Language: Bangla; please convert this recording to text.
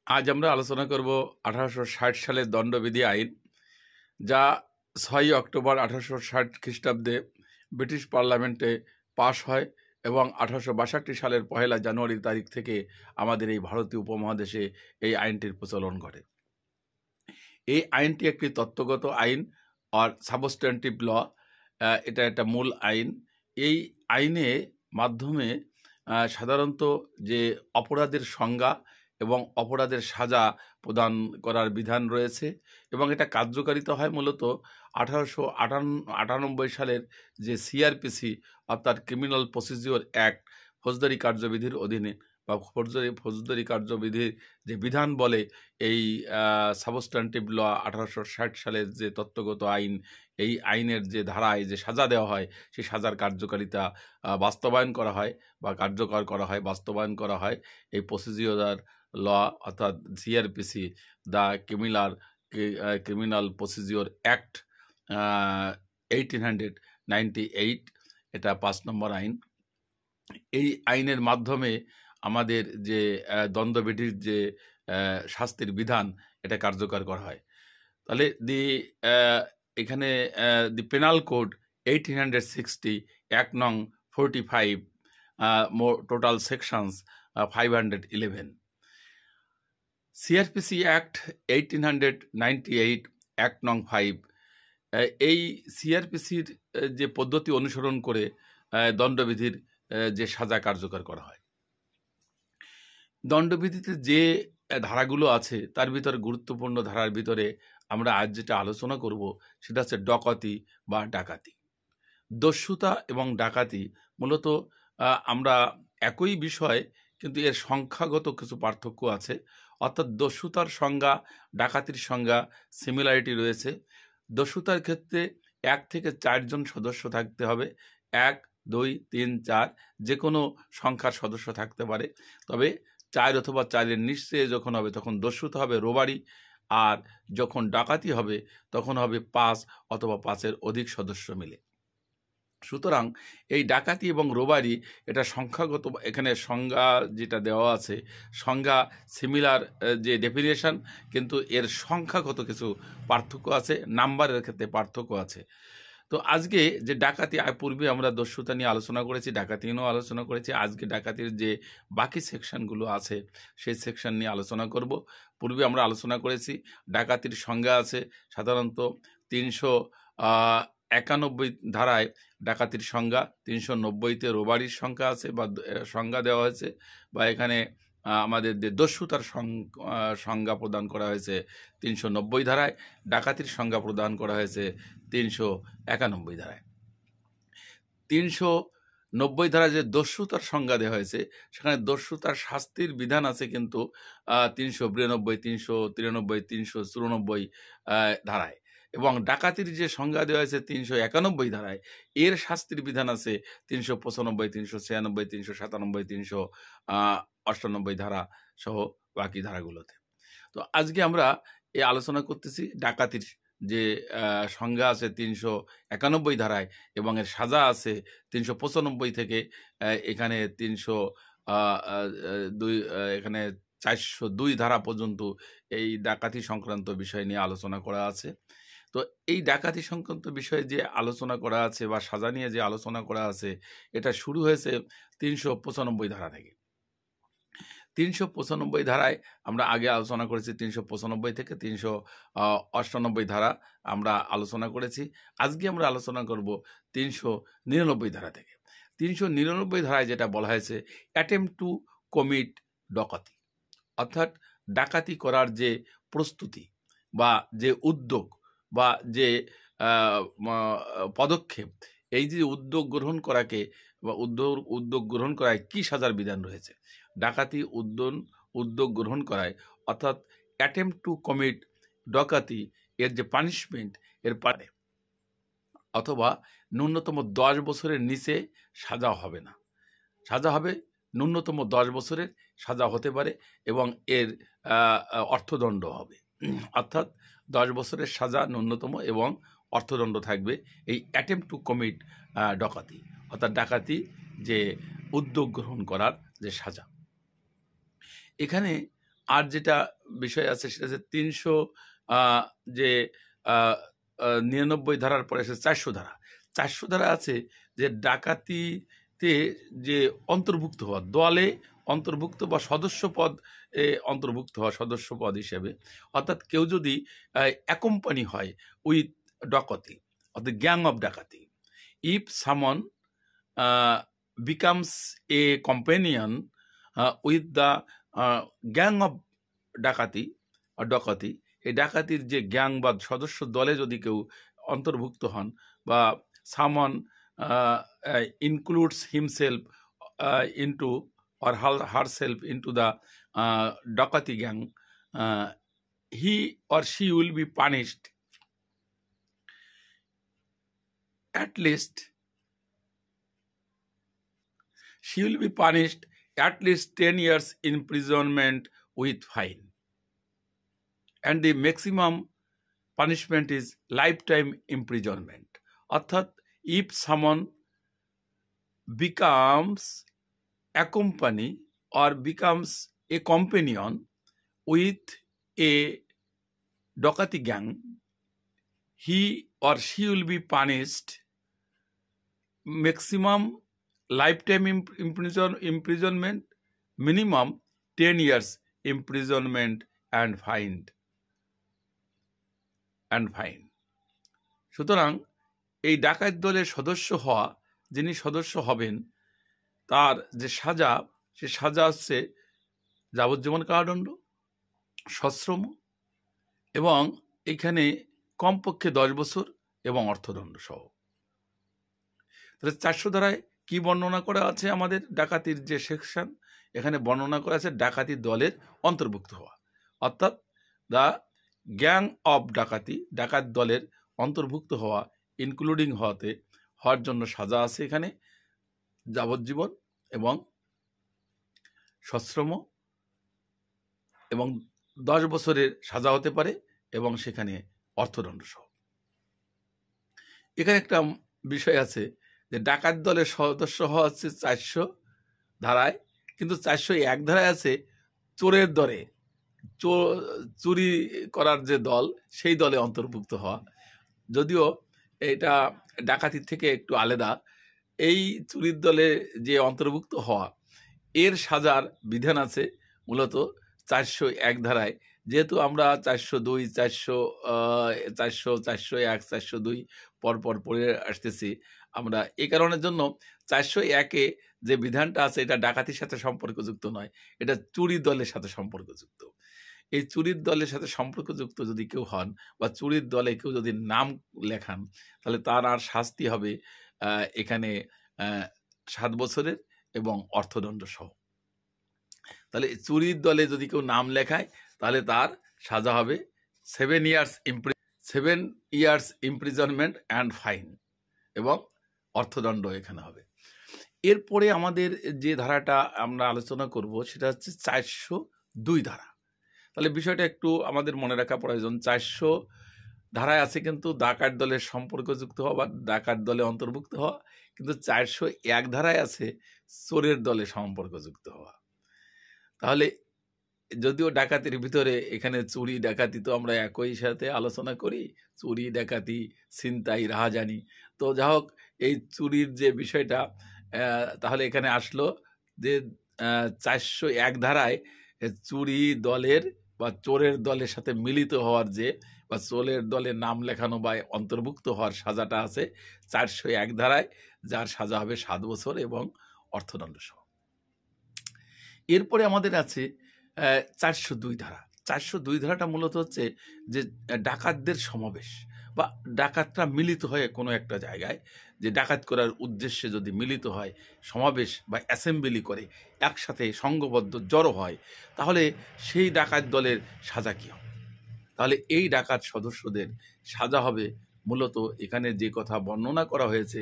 আজ আমরা আলোচনা করব 1860 সালের দণ্ডবিধি আইন, যা 6 অক্টোবর 1860 খ্রিস্টাব্দে ব্রিটিশ পার্লামেন্টে পাশ হয় এবং 1862 সালের 1 জানুয়ারি তারিখ থেকে আমাদের এই ভারতীয় উপমহাদেশে এই আইনটির প্রচলন ঘটে। এই আইনটি একটি তত্ত্বগত আইন আর সাবস্ট্যান্টিভ ল, এটা একটা মূল আইন। এই আইনে মাধ্যমে সাধারণত যে অপরাধের সংজ্ঞা এবং অপরাধের সাজা প্রদান করার বিধান রয়েছে এবং এটা কার্যকারিতা হয় মূলত 1898 সালের যে সিআরপিসি অর্থাৎ ক্রিমিনাল প্রসিডিওর অ্যাক্ট, ফৌজদারি কার্যবিধির অধীনে বা ফৌজদারি কার্যবিধির যে বিধান বলে এই সাবস্ট্যান্টিভ ল 1860 সালের যে তত্ত্বগত আইন, এই আইনের যে ধারায় যে সাজা দেওয়া হয় সেই সাজার কার্যকারিতা বাস্তবায়ন করা হয় বা কার্যকর করা হয়, বাস্তবায়ন করা হয় এই প্রসিডিওরাল ল অর্থাৎ CrPC, the criminal procedure act 1898, এটা 5 নম্বর আইন। এই আইনের মাধ্যমে আমাদের যে দণ্ডবিধির যে শাস্তির বিধান এটা কার্যকর করা হয়। তাহলে এখানে দি পেনাল কোড 1860 অ্যাক্ট নং 45, total sections 511। CrPC act 1898 act নং 5, এই সিআরপিসির যে পদ্ধতি অনুসরণ করে দণ্ডবিধির যে সাজা কার্যকর করা হয়। দণ্ডবিধিতে যে ধারাগুলো আছে তার ভিতরে গুরুত্বপূর্ণ ধারার ভিতরে আমরা আজ যেটা আলোচনা করব সেটা হচ্ছে ডকাতি বা ডাকাতি। দস্যুতা এবং ডাকাতি মূলত আমরা একই বিষয়, কিন্তু এর সংখ্যাগত কিছু পার্থক্য আছে। অর্থাৎ দস্যুতার সংজ্ঞা, ডাকাতির সংজ্ঞা সিমিলারিটি রয়েছে। দস্যুতার ক্ষেত্রে 1 থেকে 4 জন সদস্য থাকতে হবে। 1, 2, 3, 4 যে কোনো সংখ্যার সদস্য থাকতে পারে। তবে 4 অথবা 4-এর নিচে যখন হবে তখন দস্যুতা হবে রোবারি, আর যখন ডাকাতি হবে তখন হবে 5 অথবা 5-এর অধিক সদস্য মিলে। সুতরাং এই ডাকাতি এবং রোবারি এটা সংখ্যাগত, এখানে সংজ্ঞা যেটা দেওয়া আছে সংজ্ঞা সিমিলার যে ডেফিনেশন, কিন্তু এর সংখ্যাগত কিছু পার্থক্য আছে, নাম্বারের ক্ষেত্রে পার্থক্য আছে। তো আজকে যে ডাকাতি, পূর্বে আমরা দস্যুতা নিয়ে আলোচনা করেছি, ডাকাতি নিয়েও আলোচনা করেছি। আজকে ডাকাতির যে বাকি সেকশনগুলো আছে সেই সেকশন নিয়ে আলোচনা করব। পূর্বে আমরা আলোচনা করেছি ডাকাতির সংজ্ঞা আছে সাধারণত 391 ধারায় ডাকাতির সংজ্ঞা, 390-তে রোবারির সংখ্যা আছে বা সংজ্ঞা দেওয়া হয়েছে, বা এখানে আমাদের যে দস্যুতার সংজ্ঞা প্রদান করা হয়েছে 390 ধারায়, ডাকাতির সংজ্ঞা প্রদান করা হয়েছে 391 ধারায়। 390 ধারায় যে দস্যুতার সংজ্ঞা দেওয়া হয়েছে সেখানে দস্যুতার শাস্তির বিধান আছে কিন্তু 392, 393, 394 ধারায়, এবং ডাকাতির যে সংজ্ঞা দেওয়া হয়েছে 391 ধারায়, এর শাস্তির বিধান আছে 395, 396, 397, 398 ধারা সহ বাকি ধারাগুলোতে। তো আজকে আমরা এই আলোচনা করতেছি ডাকাতির যে সংজ্ঞা আছে 391 ধারায় এবং এর সাজা আছে 395 থেকে এখানে 302, এখানে 402 ধারা পর্যন্ত এই ডাকাতি সংক্রান্ত বিষয় নিয়ে আলোচনা করা আছে। তো এই ডাকাতি সংক্রান্ত বিষয়ে যে আলোচনা করা আছে বা সাজা নিয়ে যে আলোচনা করা আছে এটা শুরু হয়েছে 395 ধারা থেকে। 395 ধারায় আমরা আগে আলোচনা করেছি, 395 থেকে 398 ধারা আমরা আলোচনা করেছি। আজকে আমরা আলোচনা করব 399 ধারা থেকে। 399 ধারায় যেটা বলা হয়েছে অ্যাটেম্প টু কমিট ডাকাতি, অর্থাৎ ডাকাতি করার যে প্রস্তুতি বা যে উদ্যোগ বা যে পদক্ষেপ, এই যে উদ্যোগ গ্রহণ করাকে বা উদ্যোগ গ্রহণ করায় কি সাজার বিধান রয়েছে। ডাকাতি উদ্যোগ গ্রহণ করায়, অর্থাৎ অ্যাটেম্প টু কমিট ডাকাতি, এর যে পানিশমেন্ট এর পারে অথবা ন্যূনতম 10 বছরের নিচে সাজা হবে না, সাজা হবে ন্যূনতম 10 বছরের সাজা হতে পারে এবং এর অর্থদণ্ড হবে, অর্থাৎ 10 বছরের সাজা ন্যূনতম এবং অর্থদণ্ড থাকবে এই অ্যাটেম্প টু কমিট ডাকাতি, অর্থাৎ ডাকাতি যে উদ্যোগ গ্রহণ করার যে সাজা। এখানে আর যেটা বিষয় আছে সেটা হচ্ছে 399 ধারার পরে আছে 400 ধারা। 400 ধারা আছে যে ডাকাতিতে যে অন্তর্ভুক্ত হওয়া, দলে অন্তর্ভুক্ত বা সদস্য পদ অন্তর্ভুক্ত হওয়া, সদস্য পদ হিসেবে, অর্থাৎ কেউ যদি অ্যাকম্পানি হয় উইথ ডাকাতি, অর্থাৎ গ্যাং অফ ডাকাতি, ইফ সামন becomes a companion with the gang of ডাকাতি ডকাতি, এই ডাকাতির যে গ্যাং বা সদস্য দলে যদি কেউ অন্তর্ভুক্ত হন, বা সামন includes himself into or herself into the ডাকাতি gang, he or she will be punished at least 10 years imprisonment with fine, and the maximum punishment is lifetime imprisonment. অর্থাৎ if someone becomes accompany or becomes a companion with a ডাকাতি gang, he or she will be punished maximum lifetime imprisonment, minimum 10 years imprisonment and fine. সুতরাং এই ডাকাত দলের সদস্য হওয়া, যিনি সদস্য হবেন তার যে সাজা, সে সাজা হচ্ছে যাবজ্জীবন কারাদণ্ড, সশ্রম, এবং এখানে কমপক্ষে 10 বছর এবং অর্থদণ্ড সহ। তাহলে 400 ধারায় কি বর্ণনা করা আছে? আমাদের ডাকাতির যে সেকশন, এখানে বর্ণনা করা আছে ডাকাতি দলের অন্তর্ভুক্ত হওয়া, অর্থাৎ দ্য গ্যাং অফ ডাকাতি, ডাকাত দলের অন্তর্ভুক্ত হওয়া, ইনক্লুডিং হওয়ার জন্য সাজা আছে এখানে যাবজ্জীবন এবং সশ্রম, এবং 10 বছরের সাজা হতে পারে, এবং সেখানে অর্থদণ্ড সহ। এখানে একটা বিষয় আছে যে ডাকাত দলের সদস্য হওয়া হচ্ছে 400 ধারায়, কিন্তু 401 ধারায় আছে চোরের দলে, চুরি করার যে দল, সেই দলে অন্তর্ভুক্ত হওয়া। যদিও এটা ডাকাতির থেকে একটু আলাদা, এই চুরির দলে যে অন্তর্ভুক্ত হওয়া, এর সাজার বিধান আছে মূলত 401 ধারায়। যেহেতু আমরা 402, 400, 401, 402 পরপর পড়ে আসতেছি, আমরা এই কারণের জন্য 401-এ যে বিধানটা আছে এটা ডাকাতির সাথে সম্পর্কযুক্ত নয়, এটা চুরি দলের সাথে সম্পর্কযুক্ত। এই চুরির দলের সাথে সম্পর্কযুক্ত যদি কেউ হন, বা চুরির দলে কেউ যদি নাম লেখান, তাহলে তার আর শাস্তি হবে এখানে 7 বছরের এবং অর্থদণ্ড সহ। তাহলে চুরির দলে যদি কেউ নাম লেখায়, তাহলে তার সাজা হবে 7 years imprisonment and fine, এবং অর্থদণ্ড এখানে হবে। এরপরে আমাদের যে ধারাটা আমরা আলোচনা করব সেটা হচ্ছে 402 ধারা। তাহলে বিষয়টা একটু আমাদের মনে রাখা প্রয়োজন। 400 ধারায় আছে কিন্তু ডাকাত দলের সম্পর্কযুক্ত হওয়া বা ডাকাত দলে অন্তর্ভুক্ত হওয়া, কিন্তু 401 ধারায় আছে চোরের দলে সম্পর্কযুক্ত হওয়া। তাহলে যদিও ডাকাতির ভিতরে এখানে চুরি ডাকাতি তো আমরা একই সাথে আলোচনা করি, চুরি ডাকাতি ছিনতাই রাহাজানি, তো যা হোক এই চুরির যে বিষয়টা তাহলে এখানে আসলো যে 401 ধারায় চুরি দলের বা চোরের দলের সাথে মিলিত হওয়ার যে, বা চোরের দলে নাম লেখানো বা অন্তর্ভুক্ত হওয়ার সাজাটা আছে 401 ধারায়, যার সাজা হবে 7 বছর এবং অর্থদণ্ড সহ। এরপরে আমাদের আছে 402 ধারা। 402 ধারাটা মূলত হচ্ছে যে ডাকাতদের সমাবেশ, বা ডাকাতরা মিলিত হয়ে কোনো একটা জায়গায় যে ডাকাত করার উদ্দেশ্যে যদি মিলিত হয়, সমাবেশ বা অ্যাসেম্বলি করে একসাথে সংঘবদ্ধ জড়ো হয়, তাহলে সেই ডাকাত দলের সাজা কী হবে? তাহলে এই ডাকাত সদস্যদের সাজা হবে মূলত এখানে যে কথা বর্ণনা করা হয়েছে